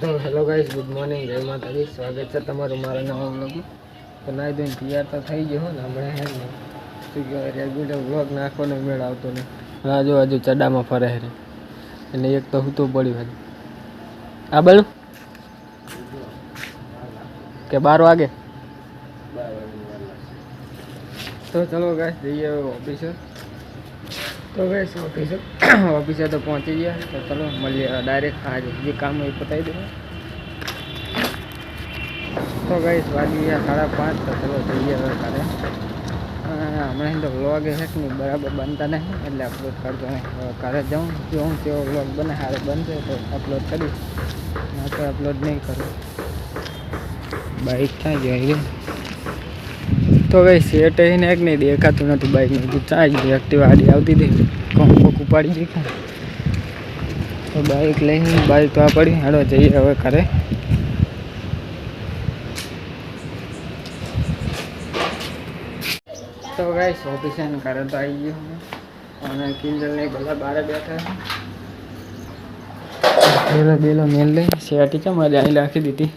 तो hello guys, good morning, जय माता दी। स्वागत है તમારું મારા નવા વ્લોગમાં। તો નાઈ ધોઈને તૈયાર તો થઈ ગયો ને હમણાં હે ને શું કહેવાય રેગ્યુલર વ્લોગ નાખવાનો મેળ આવતો નહીં। હજુ ચડામાં ફરે છે એટલે એક તો હું તો પડ્યું હજુ આ બાજુ કે 12 વાગે। તો ચલો ગાઈસ જઈએ ઓફિસે। तो गाइस ऑफिस तो पहुँची गया। तो चलो मिलिए डायरेक्ट आज ये काम है बताई दूँगा। तो गाइस वाली है 5:30। तो चलो जाइए હવે ઘરે। હમણાં તો વ્લોગ है कि नहीं बराबर बनता नहीं એટલે अपलोड करते नहीं। घरे जाऊँ जो व्लॉग बने सारे बनते तो अपलोड करी ना तो अपलोड नहीं करूँ। बाइक क्या जाए तो गई सेट है ने एक नहीं देखाતું નથી બાઈક નું ચાર્જ એક્ટિવ આડી આવતી હતી કોમ ઉપાડી દીધા। તો બાઈક લઈને બાઈક તો આ પડી હેડો જઈએ હવે ઘરે। तो गाइस ऑफिस से घरे तो आई गयो અને કિંજલ ને બધા બહાર બેઠા છે। બેલો મેલ લઈ સેટી છે મારે અહીં રાખી દીધી।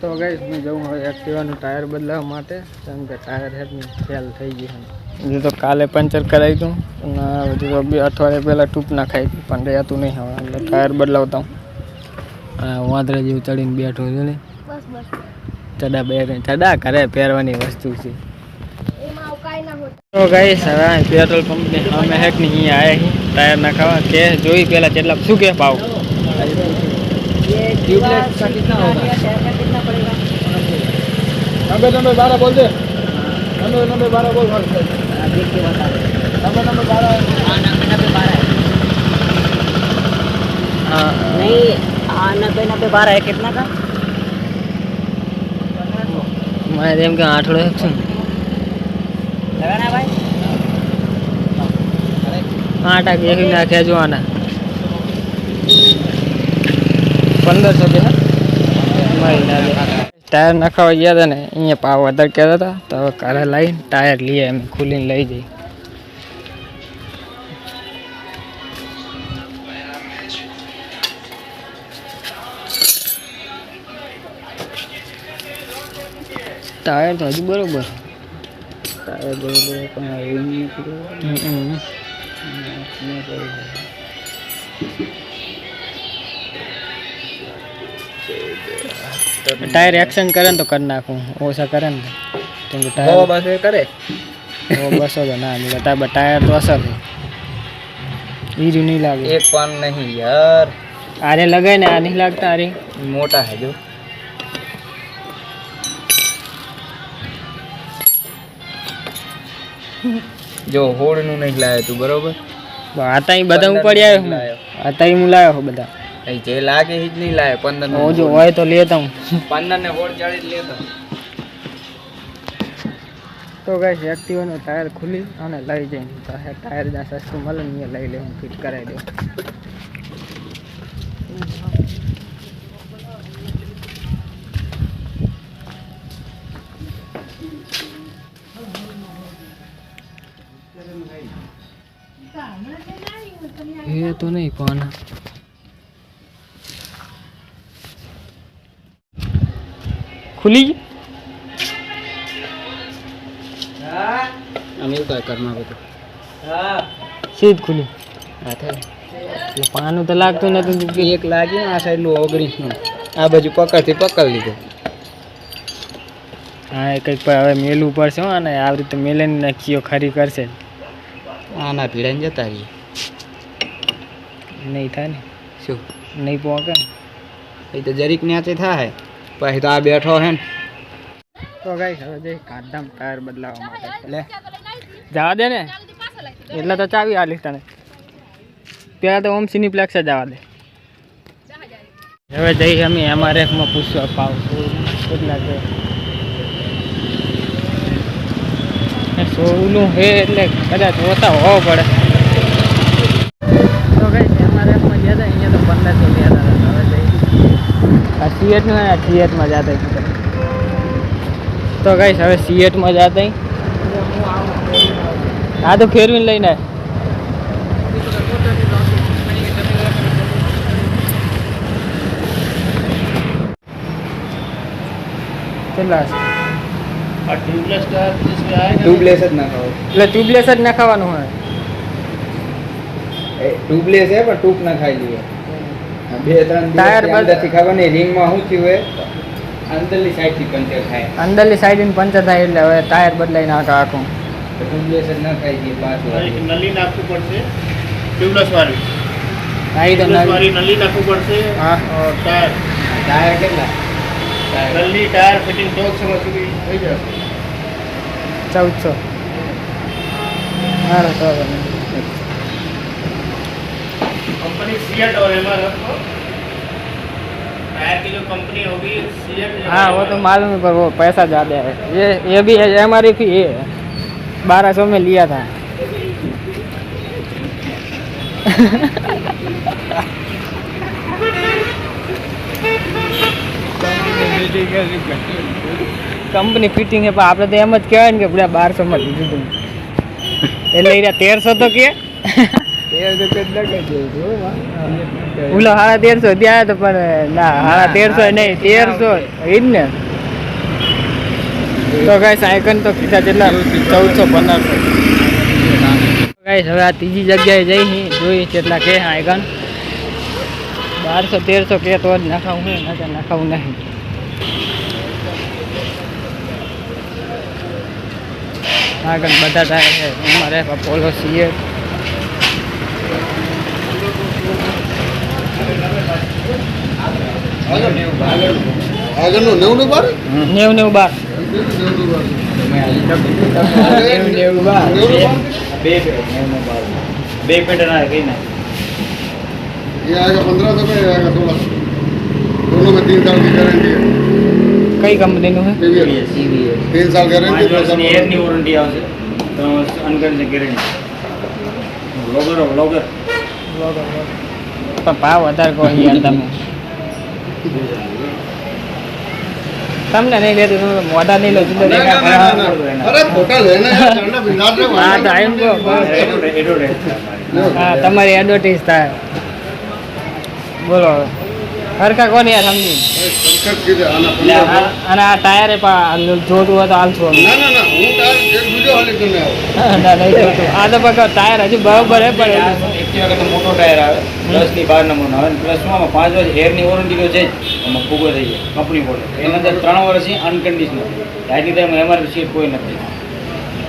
तो गाइस मैं जाऊँ હવે એક્ટિવાનું ટાયર બદલાવવા માટે કેમ કે ટાયર હેડ ની ફેલ થઈ ગઈ છે। તો કાલે પંચર કરાવી દઉં અને હજુ તો 2 અઠવાડિયા પહેલાં ટૂપ નાખાઈ હતી પણ રહેતું નહીં હવે એટલે ટાયર બદલાવતા હું। વાંદરા જેવું ચડીને બેઠો છે ને ચડા કરે પહેરવાની વસ્તુ છે। તો ગાઈસ હવે પેટ્રોલ પંપ ને અમે હેક ની અહીંયા આયા છીએ ટાયર નાખાવા કે જોઈ પહેલા કેટલા શું કે ભાવ ये ट्यूबलेट का कितना होगा? कितना पड़ेगा? 90 12 बोल दे। 90 12 बोल देख के बता दे। 90 12 हां 90 12 है। हां नहीं हां 90 12 है कितना का? मैं देम के 8 है लगाना भाई। 8 आ के नाख्या जो आना 1500 के टायर नखावा गया था ने अँ पाव वधर कहता था तो घर लाई टायर लिए अम खुली लई जई। टायर तो हजू बरोबर टायर बरोबर टायर एक्शन करे तो कर नाखू ओसा करे ना क्योंकि टायर बस करे वो बस हो ना मिलता बट टायर तो असल है ईजू नहीं लागे एक पान नहीं यार आरे लगे ना नहीं लगता अरे मोटा है जो होड़ नु नहीं लाया तू बरोबर आता ही बदा ऊपर आयो आता ही मुलायो हो बदा जे लागे ही नहीं लाए 15 वो जो होय तो लेता हूँ 15 ने होड़ चढ़ी लेता। तो गाइस एक्टिवा नो टायर खुली અને લઈ જઈને તો ટાયર જ્યાં સસ્તું મળે ને લઈ લે હું ફિટ કરાવી દઉં। ये तो नहीं पाना खुली अनिल काय करना बता सीध खुली आथे એટલે પાનું તો લાગતું નતું કે એક લાગ્યું આ સાઈડ નું 19 નું આ બાજુ પકડથી પકડ લીધો। હા એ કઈક હવે મેલું પડશે હો અને આ રીતે મેલેને નાખીઓ ખરી કરશે આના ભીડાઈને જતા રહી નહીં થાય ને શું નહીં પહોંચે એ તો જરીક ન્યાચે થાય પછી તો આ બેઠો હે ને। તો ગાઈસ હવે જે કાઢામ ટાયર બદલાવવા માટે લે જવા દે ને એટલે તો ચાવી આલીસ તને પેલા તો ઓમ સિનીપ્લેક્સ જવા દે। હવે જઈ અમે MRF માં પૂછવા પાવ કેટલા છે 100 નું હે એટલે કદાચ ઓછા હોવો પડે। તો ગાઈસ MRF માં ગયા હતા અહીંયા તો 1500 ગયા હતા। હવે જઈ આ સીએટ નું સીએટ માં જાતા तो गाइस હવે સીએટ માં જાતા हाँ तो फेरवीन लईने કેટલા હશે? और ट्यूबलेस का जिसमें आएगा ટ્યુબલેસ જ નાખાવો. એટલે ટ્यूबलेस જ નાખવાનું હોય. ટ્યુબલેસ છે પણ ટ્યુબ ના ખાઈ લઈએ. બે ત્રણ ટાયર દિવસ અંદરથી ખબર નહીં રિંગમાં શું થયું હોય અંદરની સાઈડથી પંચર થાય. અંદરની સાઈડ પંચર થાય એટલે હવે ટાયર બદલાઈ નાખે આખું. તો ટ્યુબલેસ જ ના ખાઈ દઈએ પાછું. નલી નાખવું પડશે ટ્યુબલેસ વાળી આવી તો ટ્યુબલેસ વાળી નલી નાખવું પડશે હા और टायर ટાયર કેટલા? नली टायर फिटिंग तो समझ चुकी થઈ જશે 1400 हां तो कंपनी सीएट और एमआरएफ को टायर की जो कंपनी होगी सीएट हाँ वो तो मालूम है पर वो पैसा ज़्यादा है ये भी है एमआरएफ ही है 1200 में लिया था કંપની ફિટિંગ છે પણ આપણે તો એમ જ કહેવાય ને કે બધા 1200 માં લીધું હતું એટલે એ 1300 તો કે ઓલો 1350 ત્યાં તો પણ ના 1350 નહીં 1300 એ જ ને તો ગાઈસ આઈકન તો કીધા જેટલા 1400-1500 ગાઈસ હવે આ ત્રીજી જગ્યાએ જઈ જોઈ કેટલા કે આઈકન 1200-1300 કે તો જ નાખાવું હોય નકર નાખાવું નહીં આગળ બધા ટાયર છે અમારે પોલો સીએટ આગળનું 90 બાર 90 બાર બે પેટર્ન આવે કઈ ના ये आएगा 1500 का आएगा 1600 दोनों में 3 साल की गारंटी है કઈ કંપનીનું છે TVS 3 साल गारंटी 2 साल એરની વોરંટી આવશે તો અનકન્ડિશન ગેરંટી વ્લોગર પણ ભાવ વધારે કહો યાર તમે તમને નહીં લેતું તમે મોઢા નહીં લો જુદો अरे फोटा लेना है चढ़ना बिंदास में હા તો આમ કહો હા તમારી એડવર્ટાઈઝ થાય બોલો હવે હરખા કોને યાર સમજી संकट की आना અને આ ટાયરે પણ જોતું હોય તો હાલશું અમે ना ना ना હું તાર એક બીજો હાલી કરીને આવો ના નહીં જોતું આ તો પકડ ટાયર હજુ બરોબર હે પણ એક્ટિવા કરતા મોટો ટાયર આવે 10 ની 12 નંબરનો આવે પ્લસ આમાં 5 વર્ષ એરની વોરંટી તો છે જ એમાં ફૂગો થઈ જાય કંપની બોલે એના અંદર 3 વર્ષથી અનકન્ડિશનલ આજની ટાઈમ એમઆરપી સીટ કોઈ નથી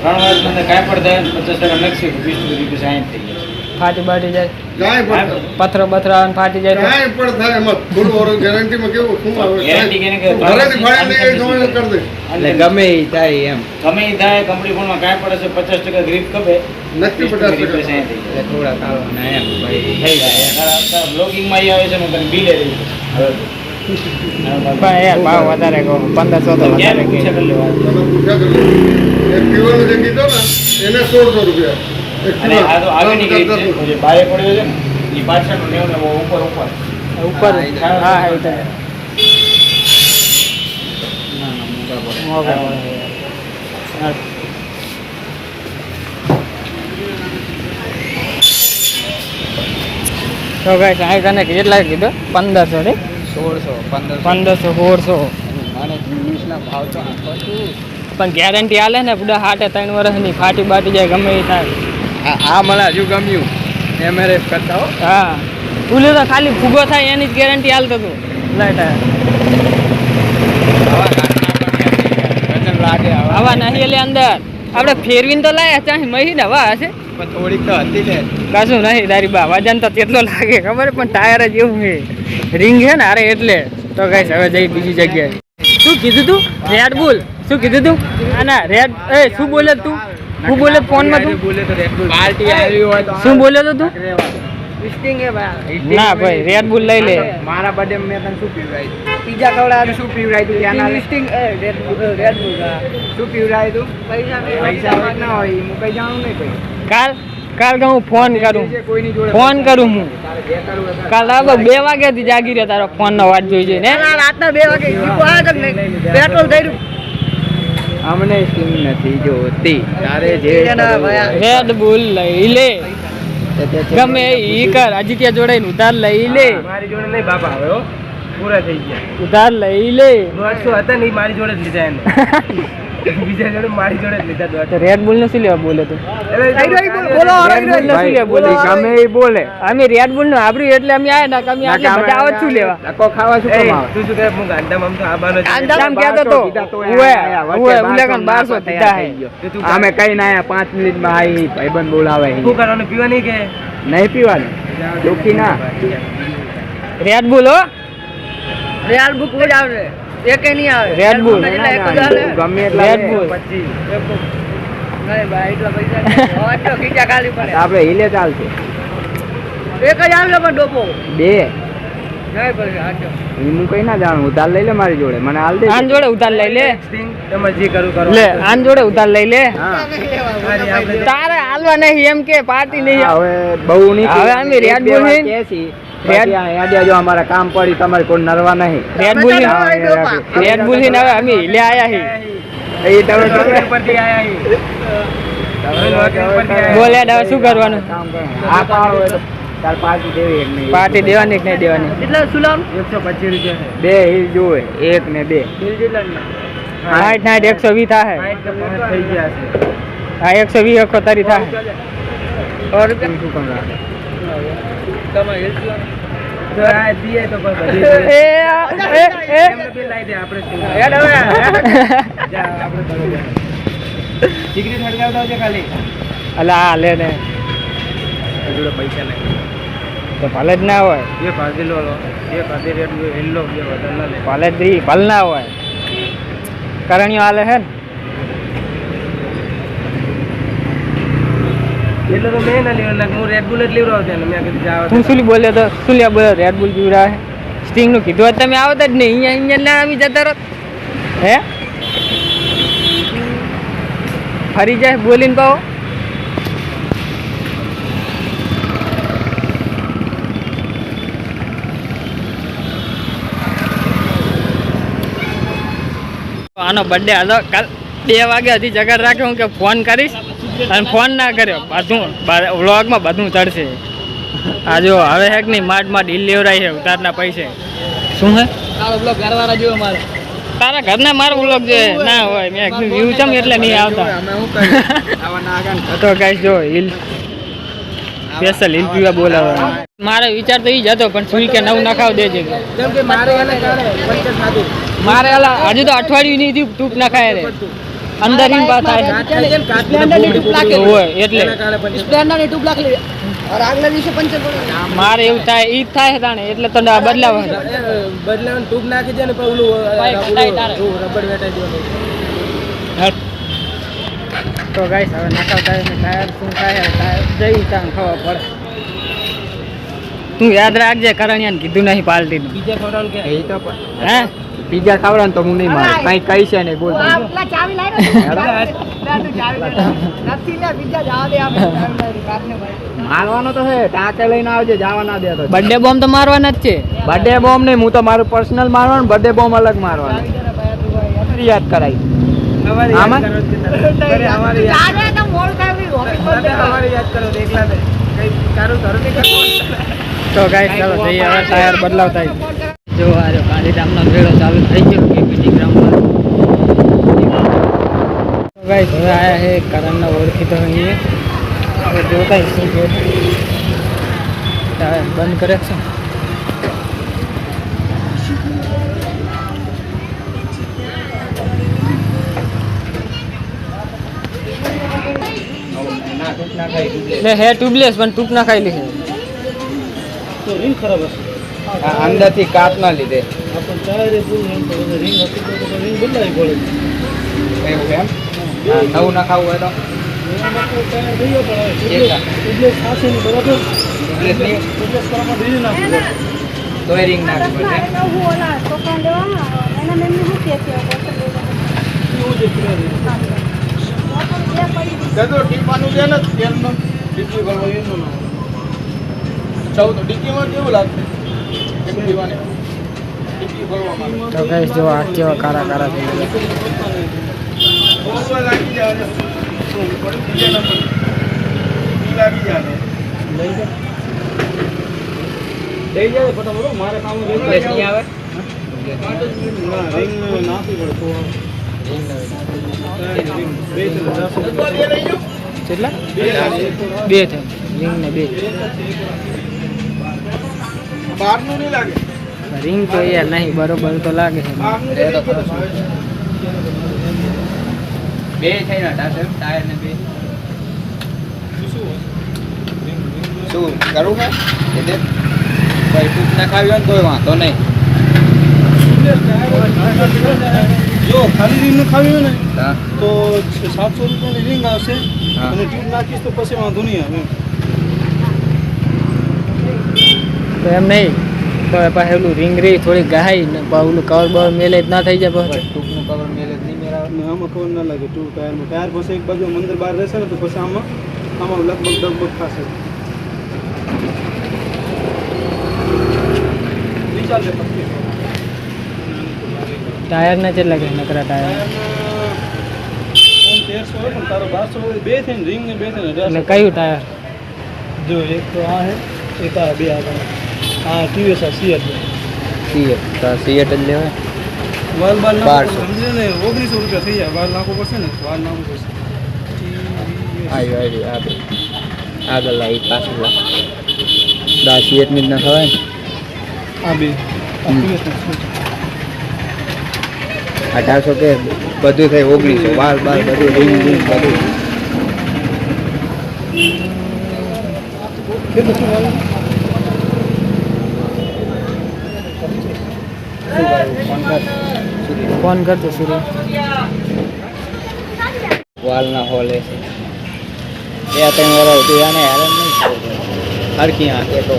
3 વર્ષની અંદર કાંઈ પણ થાય 50 નકશી 20 રૂપિયા સાઈન થઈ જાય ફાટી બાટી જાય કાંઈ પણ પથરો બથરા અને ફાટી જાય તો કાંઈ પણ થાય એમાં ફૂલ ઓર ગેરંટીમાં કેવું શું આવે ગેરંટી કેને કે ઘરેથી ફાડી લઈ સમય કરી દે એટલે ગમે એ થાય એમ ગમે એ થાય કંપની ફોનમાં કાંઈ પડે છે 50% ગ્રીપ કપે નક્કી 50% એટલે થોડા કાળવાના એમ ભાઈ થઈ જાય બ્લોગિંગમાં આવે છે ને તને બિલે રહી પણ યાર ભાવ વધારે કહો 1500 તો વધારે કે તમે પૂછ્યા કરી એક પીવાનું જે કીધો ને એને 1600 રૂપિયા અને આ તો આગળની ગ્રીપ છે જે બારે પડ્યો છે ને એ પાછળનો નેવ ને ઉપર ઉપર હા એ તો મોગા તો ગાઈસ આ કને કેટલા કીધો 1500 ને 1500 1600 મને ઇંગ્લિશના ભાવ તો આપું પણ ગેરંટી આલે ને પૂરા 3 વર્ષની ફાટી બાટી જાય ગમે એ થાય આ મને હજુ ગમ્યું એમઆરએફ કરતા હો હા ઓલું તો ખાલી ફૂગો થાય એની જ ગેરંટી આલતો તું લાઈટ લાગે હવા નહીં એટલે અંદર આપણે ફેરવીને તો લાયા ચાહી મહી ને હવા હશે પણ થોડીક તો હતી ને કશું નહીં તારી બા વજન તો કેટલો લાગે ખબર પણ ટાયર જ એવું છે રિંગ છે ને અરે એટલે તો ગાઈસ હવે જઈ બીજી જગ્યાએ શું કીધું તું રેડ બુલ શું કીધું તું ના રેડ એ શું બોલે તું શું બોલે ફોનમાં તું બોલે તો રેડ બુલ પાર્ટી આવી હોય તો શું બોલ્યો તો તું લિસ્ટિંગ હે ભાઈ ના ભાઈ રેડ બુલ લઈ લે મારા બર્થડે મેં તને શું પીવડાવ્યું પીઝા ખવડાવ્યું શું પીવડાવ્યું તું ત્યાં લિસ્ટિંગ રેડ બુલ શું પીવડાવ્યું તું પૈસા ના હોય હું કઈ જાણું નહીં ભાઈ કાલ તો હું ફોન કરું ફોન કરું હું કાલ રાત 2 વાગ્યાથી જાગી રહ્યો તારો ફોન નો વાત જોઈ જોઈને રાતના 2 વાગે પેટ્રોલ થઈ રહ્યું અમને સ્ટીમ નથી જોતી તારે જે રેડ બુલ લઈ લે ગમે ઈ કર આદિત્ય જોડાઈને ઉધાર લઈ લે મારી જોડે નહીં બાપા હવે પૂરા થઈ ગયા. ઉધાર લઈ લે. 150 હતા ને ઈ મારી જોડે જ લીધા એને. બીજા જોડે મારી જોડે જ લીધા 150. તો રેડ બુલ નું શું લેવા બોલે તું? બોલો રેડ બુલ નું શું લેવા બોલે? ગમે એ બોલે અમે રેડ બુલ નું આબર્યું એટલે અમે આયા ના અમે આટલે બધા આવત શું લેવા? ધક્કો ખાવા શું કામ આવે? તું શું કહે હું ગાંડામાં તો આબાનો જ આમ કહેતો તો ઉવે ઉલેકન 1200 દીધા હે. અમે કઈ ના આયા 5 મિનિટમાં આવી ભાઈબંધ બોલાવે શું કરવાનું પીવાની કે નહીં પીવાનું દુખી ના રેડ બુલ હો રેડ બુક જ આવે એકે નહીં આવે રેડ બુલ ગમે એટલા રેડ બુલ નહીં ભાઈ એટલા પૈસા એટલો ખીચા ખાલી પડે આપણે हिले ચાલશે એક જ આવજો પણ ડોપો બે નહીં પડે હાચો હું કઈ ના જાણું ઉધાર લઈ લે મારી જોડે મને હાલ દે આન જોડે ઉધાર લઈ લે તમે જે કરું કરો લે આન જોડે ઉધાર લઈ લે હા તારે હાલવા નહીં એમ કે પાર્ટી નહીં હવે બહુ નહીં હવે અમે રેડ બુલ હે રેડ જો અમારા કામ પડી તમારે કોઈ નરવા નહીં રેડ બુલ રેડ બુલ હે હવે અમે લે આયા હે એ તમે પરથી આયા ઈ. તમે નોકરી પરથી આયા. બોલે હવે શું કરવાનું? કામ કરો આ પાડો હોય તો તાર પાર્ટી દેવી એક નહીં પાર્ટી દેવાની કે નહીં દેવાની? કેટલા સુલામ 125 રૂપિયા છે. બે હિલ જોવે એક ને બે 60 120 થાય 60 કે 5 થઈ ગયા છે. હા 120 અખો તારી થાય શું કામ રાખે તો આ દીએ તો કોઈ બધી એ એમને બી લાઈ દે આપણે શું. હેડ હવે જા આપણે કરો જા. ડિગ્રી થડગાવતા આવજે ખાલી અલા આ લે ને જોડે પૈસા નહીં તો ભલે જ ના હોય બે ભાજી લો બે ભાજી રેટ હેલો બે વધારે લે ભલે જ ભલ ના હોય કરણીઓ હાલે હે ને એટલે તો મેં ના લેવા હું રેડ બુલ જ લેવડાવતો ને મેં કીધું જાવ તું શું બોલ્યો તો શું લે બોલ્યો રેડ બુલ પીવડા હે સ્ટિંગ નું કીધું હોત તમે આવતા જ નહીં અહીંયા ના આવી જતા રહો હે ફરી જાય બોલીને કહો આનો બર્થડે હાલો કાલ 2 વાગ્યા સુધી જગાડ રાખ્યો હું કે ફોન કરીશ અને ફોન ના કર્યો બધું વ્લોગમાં બધું ચડશે આ જો હવે હેક નહીં માટ ઢીલ લેવરાય છે ઉતારના પૈસે શું હે તારો બ્લોગ ઘરવાળા જેવો મારે તારા ઘરના મારો વ્લોગ જે ના હોય મેં વ્યૂ ચમ એટલે નહીં આવતા તો ગાઈસ જો હિલ સ્પેશિયલ હિલ પીવા બોલાવે મારો વિચાર તો ઈ જ હતો પણ સુઈ કે નવું નખાવ દેજે કેમ કે મારે એને કારણે પંચર ખાધું મારે અલા હજુ તો અઠવાડિયું નહીં થયું ટૂંક નખાય રે અંદર હિન પા થાય હોય એટલે સ્પ્લેન્ડર ની 2 લાખ લે और આગલા દિવસે પંચર પડે મારે એવું થાય ઈ જ થાય તાણે એટલે તો બદલાવ બદલાવાનું ટ્યુબ નાખી દે ને પણ ઓલું રબડ વેટાઈ દેવાનું તો ગાઈસ હવે નખાવતા ટાયર શું થાય ટાયર જઈ ત્યાં ખબર પડે તું યાદ રાખજે કરણિયાને કીધું નહીં પાલટીનું બીજા ખવડાવવાનું કે એ તો હે પીઝા ખાવડા ને તો હું નહીં મારું કઈ કઈ છે નહીં બોલ આપલા ચાવી લાવ્યો નથી લે બીજા જવા દે આપણે રાતને ભાઈ મારવાનો તો હે ટાંકે લઈને આવજે જવા ના દે તો બર્થડે બોમ્બ તો મારવાના જ છે બર્થડે બોમ્બ નહીં હું તો મારું પર્સનલ મારવાનું બર્થડે બોમ્બ અલગ મારવાનું યાદ કરાવી આમાં? અમારી ચાલે તો મોડ કાવી ઓફિસ પર યાદ કરો એકલા ને કઈ તારું ઘર નહીં કરવું તો ગાઈસ ચાલો જઈએ હવે ટાયર બદલાવતા જો આ ગાંધીધામનો મેળો ચાલુ થઈ ગયો કેપીટી ગ્રાઉન્ડમાં તો ગાઈસ હવે આયા હે કરણને ઓળખીતો અહીંયા હવે જોતા શું છે ટાયર બંધ કરે છે ને હે ટ્યુબલેસ પણ ટૂંક ના ખાઈ લે અંદર થી કાપ ના લીધે એવું એમ નવું ના ખાવું હોય તો તોય રિંગ નાખવી ટીપાનું છે ને તેલનું ડીકી ભરવા એનું ના ચૌદ ડીકીમાં કેવું લાગશે એક દીવાને ડીકી ભરવામાં તો ગાઈસ જો આ કેવા કારા કારા થઈ બહુ લાગી જાય બીજા નંબર લાગી જાય લઈ જાય ફટાફટ મારે કામ આવે ના રિંગ નાખવી પડે તો બે કેટલા બે થાય રિંગ ને બે બહારનું નહીં લાગે રિંગ તો યાર નહીં બરોબર તો લાગે છે બે થઈ ના ટાયર ને બે શું કરું કે એટલે ભાઈ ટૂંક નખાવી હોય ને તોય વાંધો નહીં જો ખાલી રિંગ ખાવી હોય ને હા તો 700 રૂપિયાની રિંગ આવશે હા. અને ટ્યુબ નાખીશ તો પછી વાંધો નહીં આવે તો એમ નહીં તો પાછું પેલું રિંગ રહી થોડી ગહાઈ ને ઓલું કવર બવર મેલે જ ના થઈ જાય પછી ટૂંકનું કવર મેલે જ નહીં મેળાવે અને આમાં ખબર ના લાગે ટુ ટાયરમાં ટાયર પછી એક બાજુ અંદર બહાર રહેશે ને તો પછી આમાં લગભગ થશે ચાલશે પછી ટાયર ને કેટલા કે નકરા ટાયર 1300 હોય પણ તારો 1200 હોય બે થઈને રિંગ ને બે થઈને એટલે 1800 કયું ટાયર જો એક તો આ હે એક આ બે આ ટીવીએસ આ સીએટ સિએટ જ લેવાય વાલ બાલ 1200. નાખો સમજે ને 1900 રૂપિયા થઈ જાય વાલ નાખવું પડશે ને વાલ નાખવું પડશે આવી આ બે આગળ લાવી પાછળ લાવી 10 સિએટ ની જ ના ખવાય ને આ બે હમ. ટીવીએસ 1800 કે બધું થાય 1900 બાર બધું રિંગ બધું કેટલું શું વાલ ફોન કરતો સૂર્ય વાલના હોલે છે બે ત્રણ વાર હતું આને હેરાન નહીં હરકી આંખે તો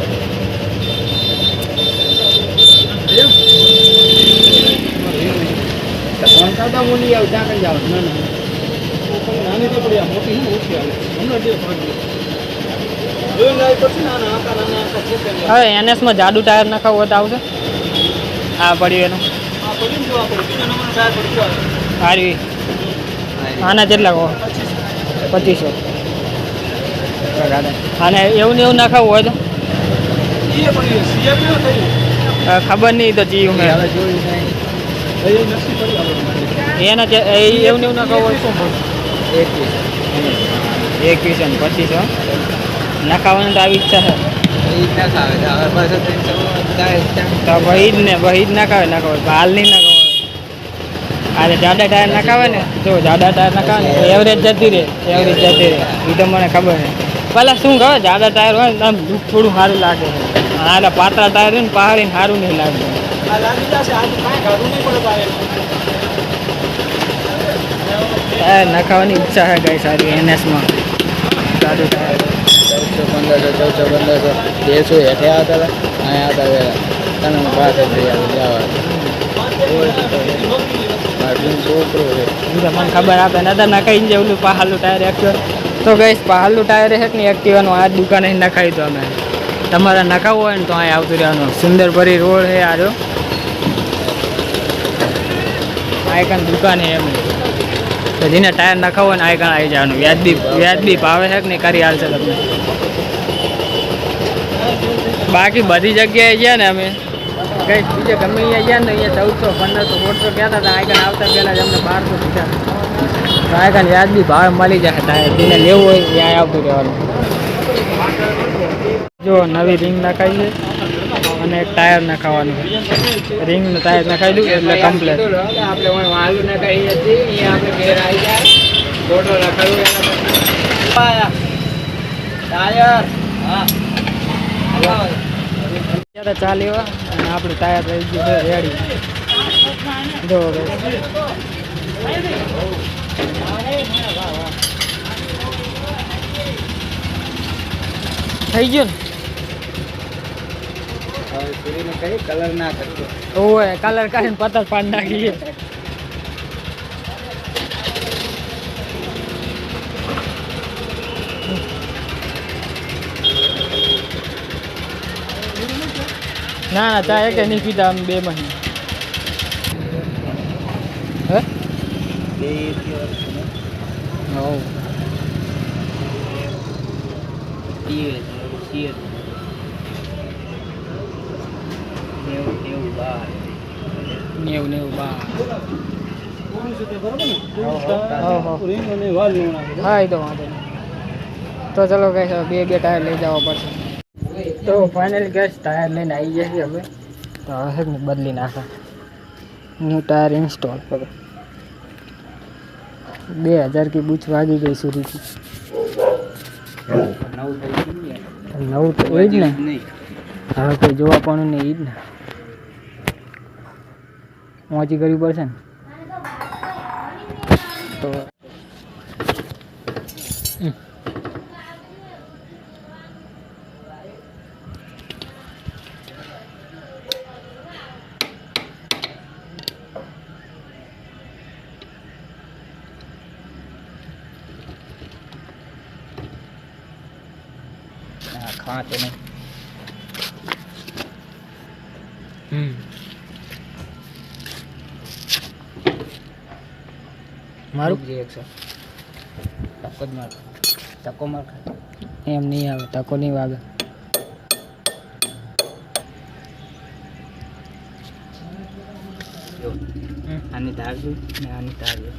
ફોન કરતા હું નહીં આવું ત્યાં કઈ જાવ ના નાની તે પડી આ મોટી ને ઓછી આવે હમણાં જે ભાગ જોઈને આવી પછી નાના આકા છે તેમ હવે NS માં જાડુ ટાયર નખાવું હોય તો આવશે આ પડ્યું એનું આ પડી ને જો આપણે બીજા નંબરનો ટાયર પડી ગયો સારી આના કેટલા કહો 2500 અને એવું ને એવું નખાવું હોય તો એ પડી સીએપ નો થઈ ખબર નહીં તો જીવ મેં હવે જોયું નહીં એ નક્કી પડી આપણે એના એવું ને એવું નખાવું હોય શું 21 અને 2500 નખાવાની તો આવી ઈચ્છા છે એ ના ખાવે હવે પાછો 300 તો વહી જ નખાવે હાલ નહીં નખાવે અરે જાડા ટાયર નખાવે ને જો જાડા ટાયર નખાવે ને એવરેજ જતી રહે એ તો મને ખબર છે પહેલાં શું ખબર જાડા ટાયર હોય ને આમ દુઃખ થોડું સારું લાગે આ પાતળા ટાયર હોય ને પહાડીને સારું નહીં લાગે આ લાગી જશે આજ કાંઈ ગાડું નહીં પડે તારે ટાયર નખાવાની ઈચ્છા છે ગઈ સારી NSમાં જાડું ટાયર 1400 150 હેઠે આવતા હતા અહીંયા આવતા તને પાસે થઈ આવે છોકરો છે બીજા મને ખબર આપે નતા નખાઈને જે ઓલું પહાડનું ટાયર એક્ટિવા તો ગઈશ પહાડનું ટાયર છે કે નહીં એક્ટિવાનું આ દુકાને નખાવી દો અમે તમારે નખાવવું હોય ને તો અહીં આવતું રહેવાનું સુંદરપરી રોડ છે આજો આ એક દુકાન છે એમ તો જેને ટાયર નખાવું હોય ને આ આવી જવાનું વ્યાજબી ભાવે છે કે નહીં કરી હાલશે તમને બાકી બધી જગ્યાએ ગયા ને અમે કઈ બીજે ગમે અહીંયા ગયા ને અહીંયા 1400 1500 1500 કહેતા હતા આગળ આવતા પહેલાં જ અમને 1200 કીધા તો આગળ વ્યાજબી ભાવે મળી જાય ટાયર જેને લેવું હોય ત્યાં આવતું રહેવાનું જો નવી રિંગ નખાવી છે અને એક ટાયર નખાવાનું રિંગનું ટાયર નખાવી દઉં એટલે કમ્પ્લેટ આપણે વાલું ના કહીએ છીએ અહીંયા આપણે ઘેર આવી જાય ફોટો લખાવ્યું ટાયર હા અત્યારે ચા લેવા અને આપણું ટાયર રહી ગયું છે રેડી જો થઈ ગયું ને હવે સૂર્યને કહી કલર ના કરતો ઓય કલર કાઢીને પતર પાડી નાખીએ ના ચા એક નહીં પીતા અમે 2 મહિને હે હોવ એવું બાર નેવું નેવું બા હા એ તો વાંધો નહીં. તો ચલો ગેસ બે ટાયર લઈ જવા પડશે. તો ફાઇનલી ગેસ ટાયર લઈને આવી જશે હવે. તો હવે ને બદલી નાખા ન્યૂ ટાયર ઇન્સ્ટોલ કરો. 2000 की બૂચ વાગી ગઈ સુરીથી. નવું તો એ જ ને. હવે કોઈ જોવા પણ નહીં એ જ ને. મોજી કરવી પડશે ને તો ખાતે નહીં. મારું જે 100 ટકો જ માર ટકો માર એમ નહીં આવે ટકો નહીં વાગે. આની તાર જો ને આની તાર જો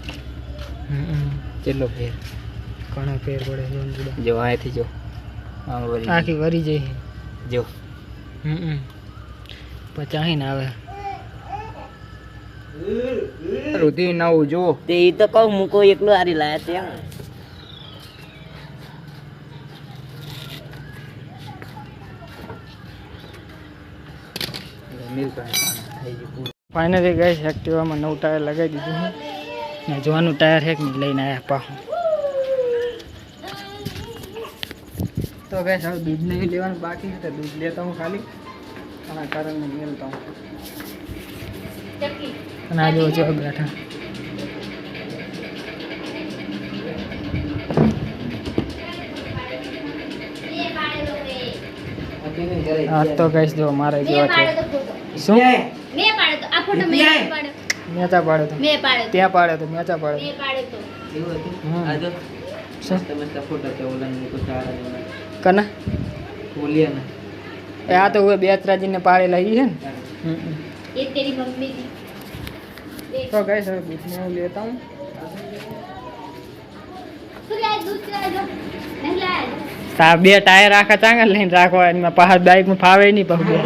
કેટલો ફેર ઘણો ફેર પડે છે. જો અહીંથી જો આખી વરી જાય જો 50 ને આવે રુધિ નવું જો તે ઈ તો કહું મૂકો એકલો હારી લાયા તે ફાઇનલી ગઈ એક્ટિવામાં નવું ટાયર લગાવી દીધું છે ને જોવાનું ટાયર છે કે લઈને આવ્યા પાછું. તો ગઈ હવે દૂધ નહીં લેવાનું બાકી છે તો દૂધ લેતા હું ખાલી આના કારણે મેળતા હું. અને આજે જો બેઠા હા તો ગઈ જો મારે જેવા છે શું મેં પાડ્યો તો આ ફોટો મેં પાડ્યો મેચા પાડ્યો તો મેં પાડ્યો ત્યાં પાડ્યો તો મેચા પાડ્યો મેં પાડ્યો તો શું કના એ આ તો હવે બેચરાજીને પાડેલા ઈ છે ને. ये तेरी मम्मी थी તો ગઈ હવે દૂધને હું લેતા હું. तू लाया दूध चला दो नहीं लाया તા બે ટાયર આખા ચાંગા લઈને રાખવા એમાં પાછા બાઇકમાં ફાવે નહીં પાછું.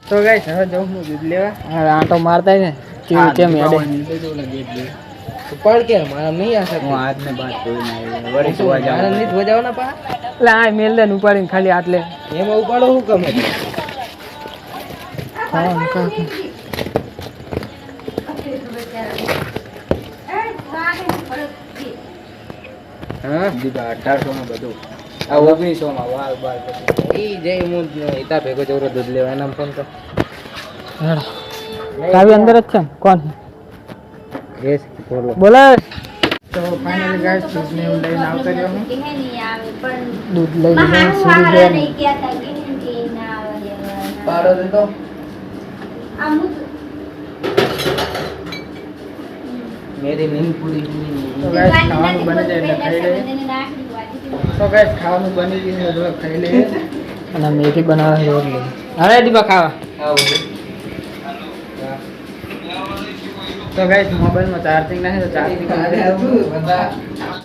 તો ગઈ હવે જવું હું દૂધ લેવા. હવે આંટો મારતા ને કેવું કેમ હેડે પડ કે મારા નહીં આ હું આજને બાદ કોઈ ના વળી સુવા જાવ નહીં ધોઈ જવાના પા એટલે આ મેલ દે ઉપાડીને ખાલી આટલે એમાં ઉપાડો શું ગમે હા દીધા 1800 માં બધું આ 1900 માં વાલ બાલ ઈ જઈ હું ઈતા ભેગો જવરો દૂધ લેવા એના ફોન કર કાવી અંદર જ છે ને? કોણ યસ બોલો બોલે. તો ફાઇનલી ગાઈસ દૂધને હું લઈને આવતો રહ્યો હું. कि है नहीं आवे पर દૂધ લઈ લીધું महान સીડી वाला દે नहीं किया था कि ना आवे પાડો દે તો अमुक મેરી નીંદ પૂરી તો ગાઈસ ખાવાનું બની જાય એટલે ખાઈ લઈએ. તો ગાઈસ ખાવાનું બની ગયું છે હવે ખાઈ લઈએ. અને મેથી બનાવવા રોટલી. અરે દીપા ખાવા. તો ગાઈસ મોબાઈલમાં ચાર્જિંગ નથી તો ચાર્જિંગ